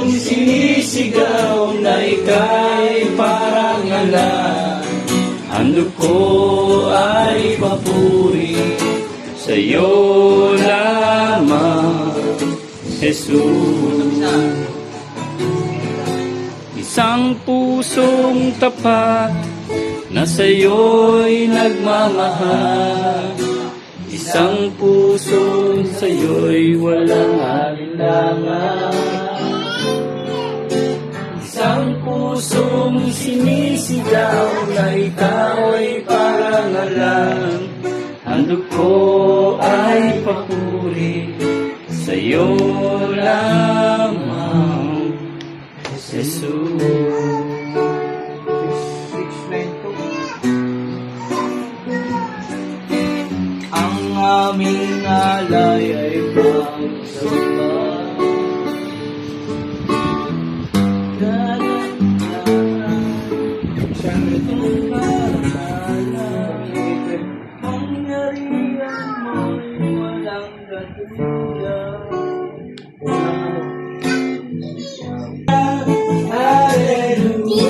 pusong sinisigaw na ika'y parang ala. Handog ko ay papuri sa'yo lamang, Jesus. Isang pusong tapat na sa'yo'y nagmamahal. Isang pusong sa'yo'y walang alinlangan. Isang pusong sinisigaw na ikaw ay parang alam. Handog ko ay papuri sa'yo lamang, Jesus. Ang aming alay ay pagsapat. Pangyarihan mo'y walang katulad. Hallelujah.